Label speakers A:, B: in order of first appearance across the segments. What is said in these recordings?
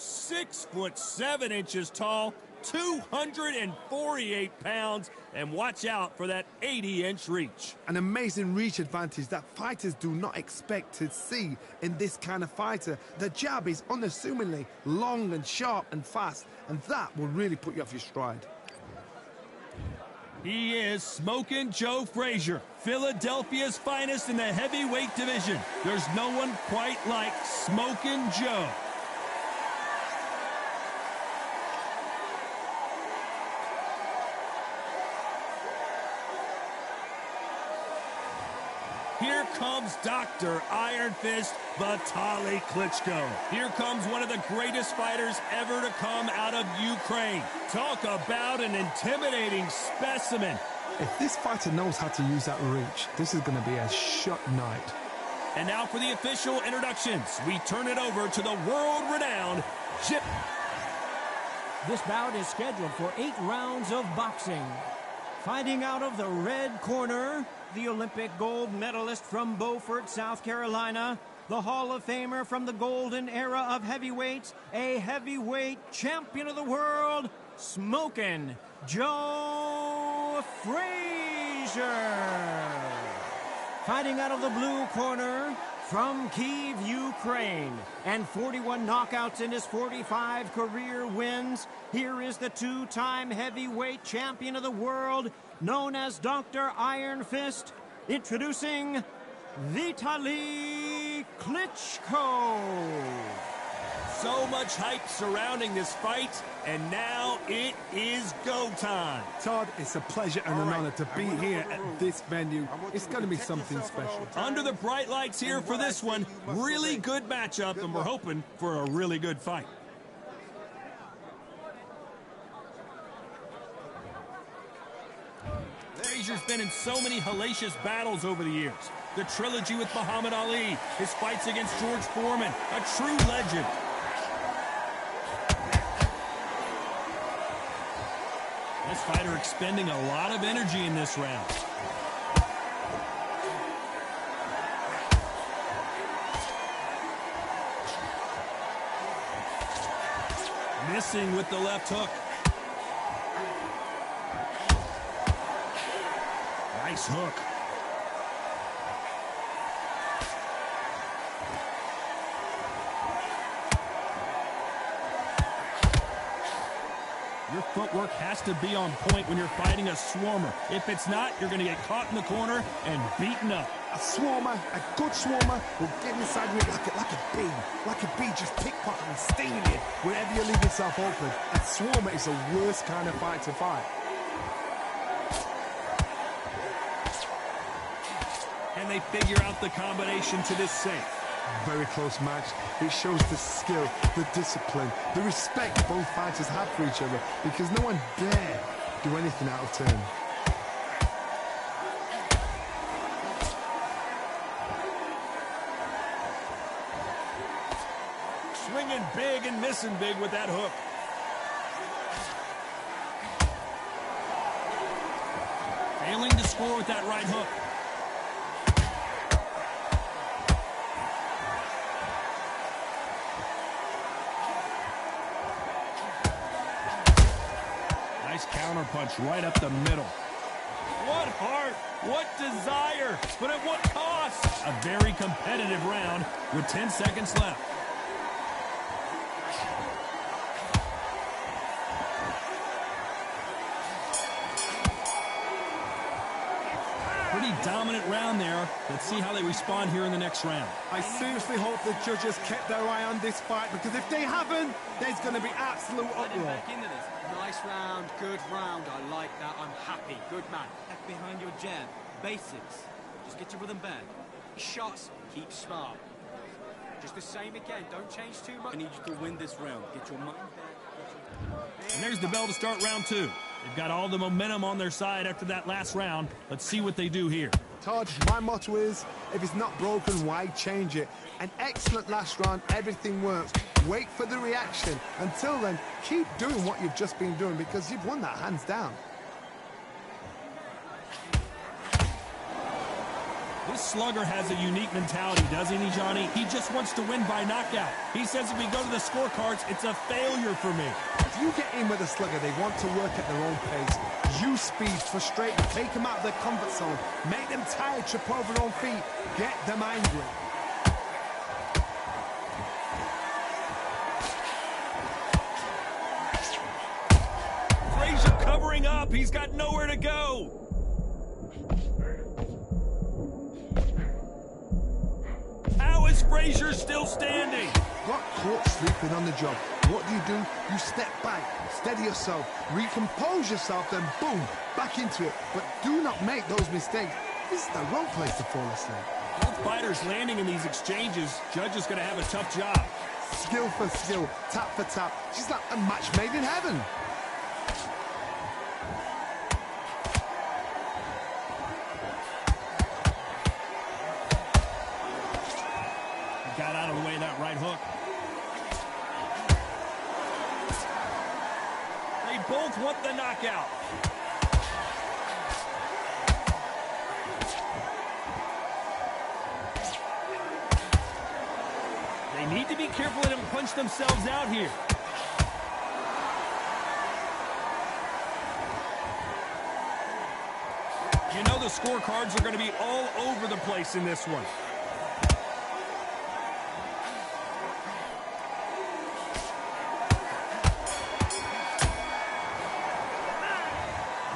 A: 6'7" tall, 248 pounds, and watch out for that 80-inch reach.
B: An amazing reach advantage that fighters do not expect to see in this kind of fighter. The jab is unassumingly long and sharp and fast, and that will really put you off your stride.
A: He is Smokin' Joe Frazier, Philadelphia's finest in the heavyweight division. There's no one quite like Smokin' Joe. Here comes Dr. Iron Fist Vitaly Klitschko. Here comes one of the greatest fighters ever to come out of Ukraine. Talk about an intimidating specimen.
B: If this fighter knows how to use that reach, this is going to be a shut night.
A: And now for the official introductions. We turn it over to the world-renowned Chip.
C: This bout is scheduled for 8 rounds of boxing. Fighting out of the red corner, the Olympic gold medalist from Beaufort, South Carolina, the Hall of Famer from the golden era of heavyweights, a heavyweight champion of the world, Smokin' Joe Frazier. Fighting out of the blue corner, from Kyiv, Ukraine, and 41 knockouts in his 45 career wins, here is the 2-time heavyweight champion of the world, known as Dr. Iron Fist, introducing Vitaly Klitschko.
A: So much hype surrounding this fight, and now it is go time.
B: Todd, it's a pleasure and an honor to be here at this venue. It's going to be something special.
A: Under the bright lights here for this one, really good matchup, and we're hoping for a really good fight. Frazier's been in so many hellacious battles over the years. The trilogy with Muhammad Ali, his fights against George Foreman, a true legend. This fighter expending a lot of energy in this round. Missing with the left hook. Nice hook. Your footwork has to be on point when you're fighting a swarmer. If it's not, you're going to get caught in the corner and beaten up.
B: A swarmer, a good swarmer, will get inside you like a bee. Like a bee, just pickpocket and stinging you wherever you leave yourself open. A swarmer is the worst kind of fight to fight.
A: And they figure out the combination to this safe.
B: Very close match. It shows the skill, the discipline, the respect both fighters have for each other, because no one dare do anything out of turn.
A: Swinging big and missing big with that hook. Failing to score with that right hook. Counter punch right up the middle. What heart, what desire, but at what cost? A very competitive round with 10 seconds left. Pretty dominant round there. Let's see how they respond here in the next round.
B: I seriously hope the judges kept their eye on this fight, because if they haven't, there's going to be absolute uproar.
D: Nice round, good round. I like that. I'm happy. Good man. Head behind your jab. Basics. Just get your rhythm back. Shots. Keep smart. Just the same again. Don't change too much. I need you to win this round. Get your mind back.
A: And there's the bell to start round 2. They've got all the momentum on their side after that last round. Let's see what they do here.
B: Todd, my motto is, if it's not broken, why change it? An excellent last round, everything works. Wait for the reaction. Until then, keep doing what you've just been doing, because you've won that hands down.
A: This slugger has a unique mentality, doesn't he, Johnny? He just wants to win by knockout. He says if we go to the scorecards, it's a failure for me.
B: If you get in with a slugger, they want to work at their own pace. Use speed, frustrate them, take them out of their comfort zone, make them tired, trip over their own feet, get them angry.
A: Frazier covering up. He's got nowhere to go. How is Frazier still standing?
B: Got caught sleeping on the job. What do? You step back, steady yourself, recompose yourself, then boom, back into it. But do not make those mistakes. This is the wrong place to fall asleep.
A: Both fighters landing in these exchanges. Judge is going to have a tough job.
B: Skill for skill, tap for tap. She's like a match made in heaven.
A: Got out of the way of that right hook. They both want the knockout. They need to be careful they don't punch themselves out here. You know the scorecards are going to be all over the place in this one.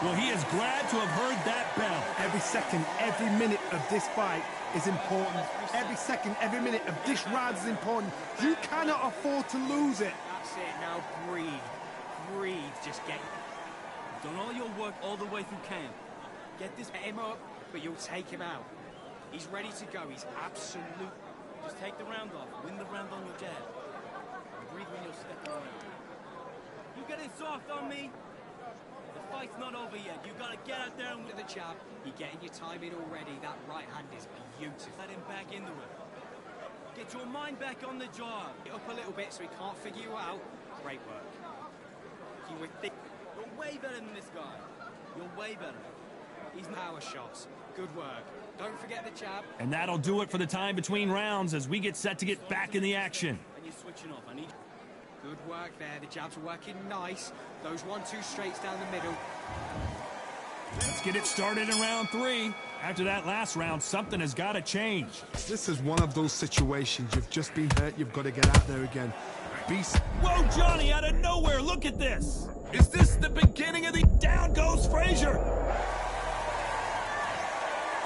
A: Well, he is glad to have heard that bell.
B: Every second, every minute of this fight is important. Every second, every minute of this round is important. You cannot afford to lose it.
D: That's it, now breathe. Breathe, just get... Done all your work all the way through camp. Get him up, but you'll take him out. He's ready to go, he's absolute... Just take the round off, win the round on your jab. And breathe when you're stepping around. You getting soft on me? The fight's not over yet. You gotta get out there and with the jab. You're getting your time in already. That right hand is beautiful. Let him back into it. Get your mind back on the job. Get up a little bit so he can't figure you out. Great work. You're way better than this guy. You're way better. He's power shots. Good work. Don't forget the jab.
A: And that'll do it for the time between rounds as we get set to get back in the action.
D: And you're switching off. I need... Good work there. The jabs are working nice. Those 1-2 straights down the middle.
A: Let's get it started in round 3. After that last round, something has got to change.
B: This is one of those situations. You've just been hurt. You've got to get out there again. Beast.
A: Whoa, Johnny, out of nowhere. Look at this. Is this the beginning of the... Down goes Frazier.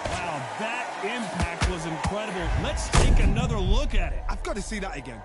A: Wow, that impact was incredible. Let's take another look at it.
B: I've got to see that again.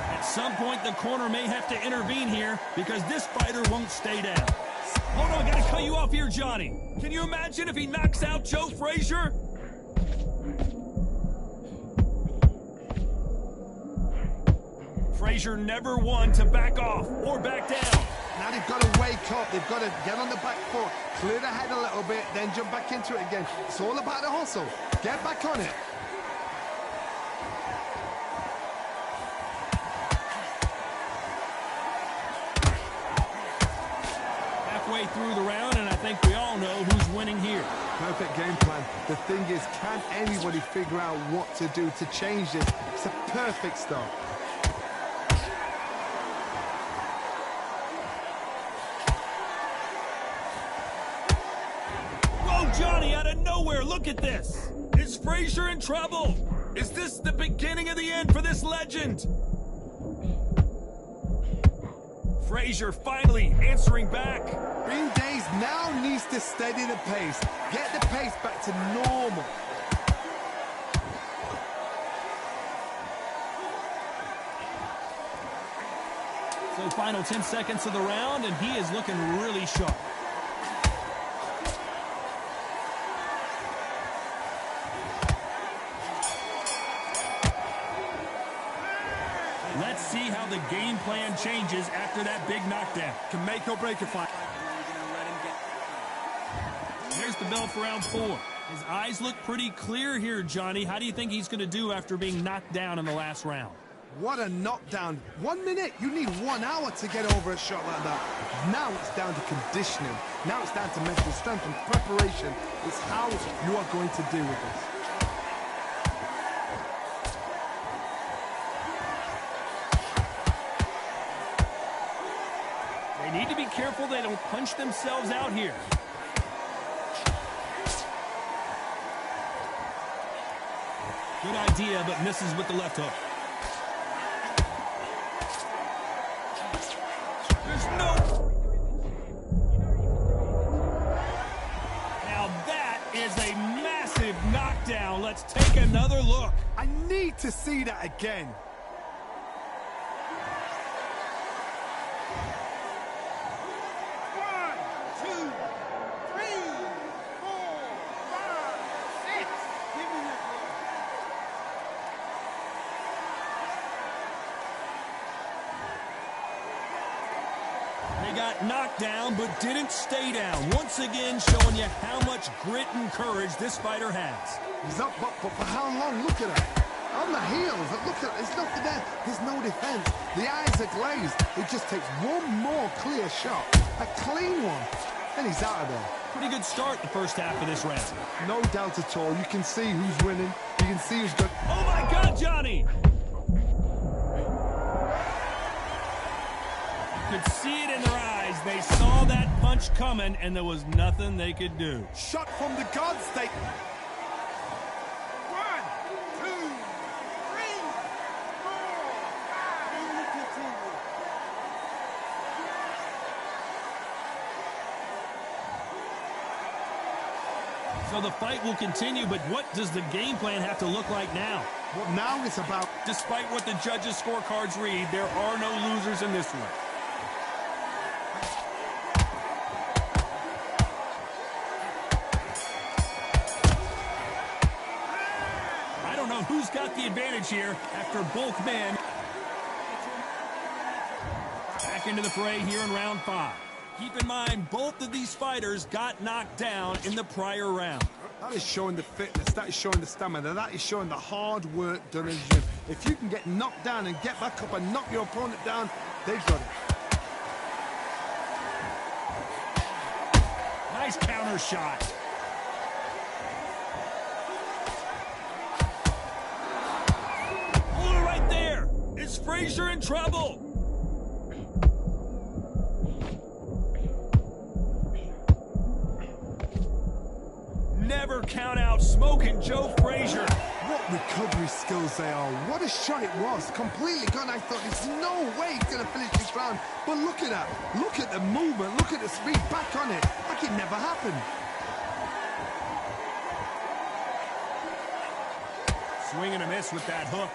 A: At some point, the corner may have to intervene here because this fighter won't stay down. Hold on, I gotta cut you off here, Johnny. Can you imagine if he knocks out Joe Frazier? Frazier never won to back off or back down.
B: Now they've got to wake up. They've got to get on the back foot, clear the head a little bit, then jump back into it again. It's all about the hustle. Get back on it.
A: Halfway through the round, and I think we all know who's winning here.
B: Perfect game plan. The thing is, can anybody figure out what to do to change this? It's a perfect start.
A: Whoa, Johnny, out of nowhere, look at this. Is Frazier in trouble? Is this the beginning of the end for this legend? Frazier finally answering back.
B: Green Days now needs to steady the pace. Get the pace back to normal.
A: So final 10 seconds of the round, and he is looking really sharp. game plan changes after that big knockdown.
B: Can make or break a fight.
A: There's the bell for round 4. His eyes look pretty clear here, Johnny. How do you think he's going to do after being knocked down in the last round?
B: What a knockdown. 1 minute, you need 1 hour to get over a shot like that. Now it's down to conditioning. Now it's down to mental strength and preparation. It's how you are going to deal with this.
A: They need to be careful they don't punch themselves out here. Good idea, but misses with the left hook. There's no... Now that is a massive knockdown. Let's take another look.
B: I need to see that again.
A: Got knocked down, but didn't stay down. Once again, showing you how much grit and courage this fighter has.
B: He's up, but for how long? Look at it. On the heels. Look at it. There's nothing there. There's no defense. The eyes are glazed. It just takes one more clear shot. A clean one. And he's out of there.
A: Pretty good start the first half of this round.
B: No doubt at all. You can see who's winning. You can see who's good.
A: Oh, my God, Johnny! Could see it in their eyes. They saw that punch coming, and there was nothing they could do.
B: Shot from the gods. They... 1, 2, 3, 4, 5.
A: So the fight will continue, but what does the game plan have to look like now?
B: Well, now it's about...
A: Despite what the judges' scorecards read, there are no losers in this one. Who's got the advantage here after both men back into the fray here in round 5. Keep in mind, both of these fighters got knocked down in the prior round.
B: That is showing the fitness, that is showing the stamina, that is showing the hard work done in the gym. If you can get knocked down and get back up and knock your opponent down, they've got it.
A: Nice counter shot. Is Frazier in trouble? Never count out smoking Joe Frazier.
B: What recovery skills they are. What a shot it was. Completely gone. I thought there's no way he's going to finish this round. But look at that. Look at the movement. Look at the speed. Back on it. Like it never happened.
A: Swing and a miss with that hook.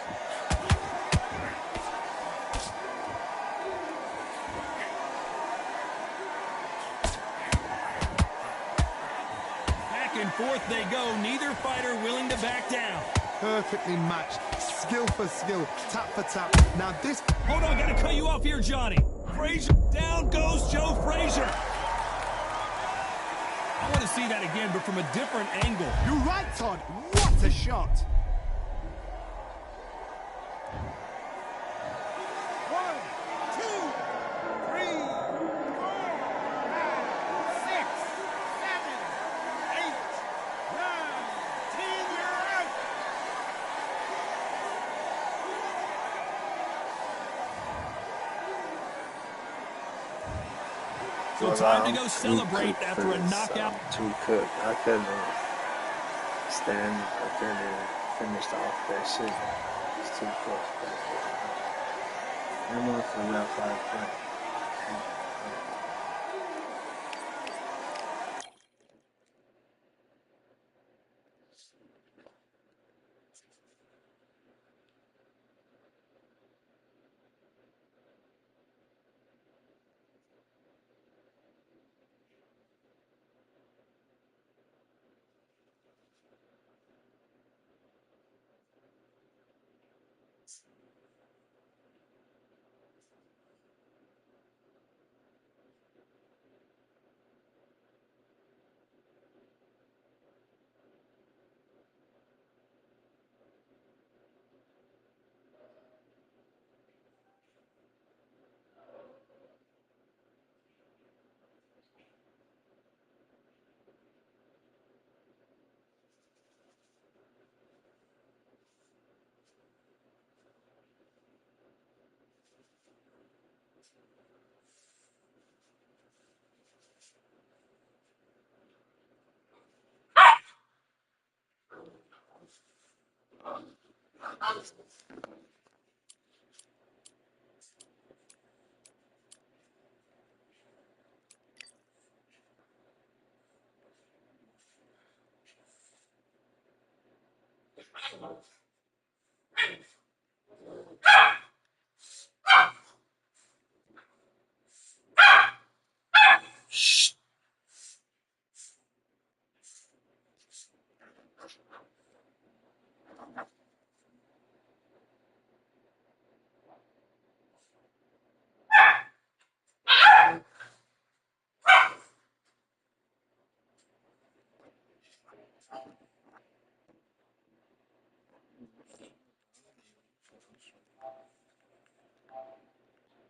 A: Forth they go, neither fighter willing to back down.
B: Perfectly matched, skill for skill, tap for tap. Now this...
A: Hold on, gotta cut you off here, Johnny. Frazier, down goes Joe Frazier. I want to see that again, but from a different angle.
B: You're right, Todd. What a shot. 1, 2, 3, 4, 5, 6, 7, 8, 9, 10. You're out.
A: So time to go celebrate after a knockout.
E: Too cooked. I couldn't stand. I couldn't finish off that shit. It's too cooked. That motherfucker got 5 points.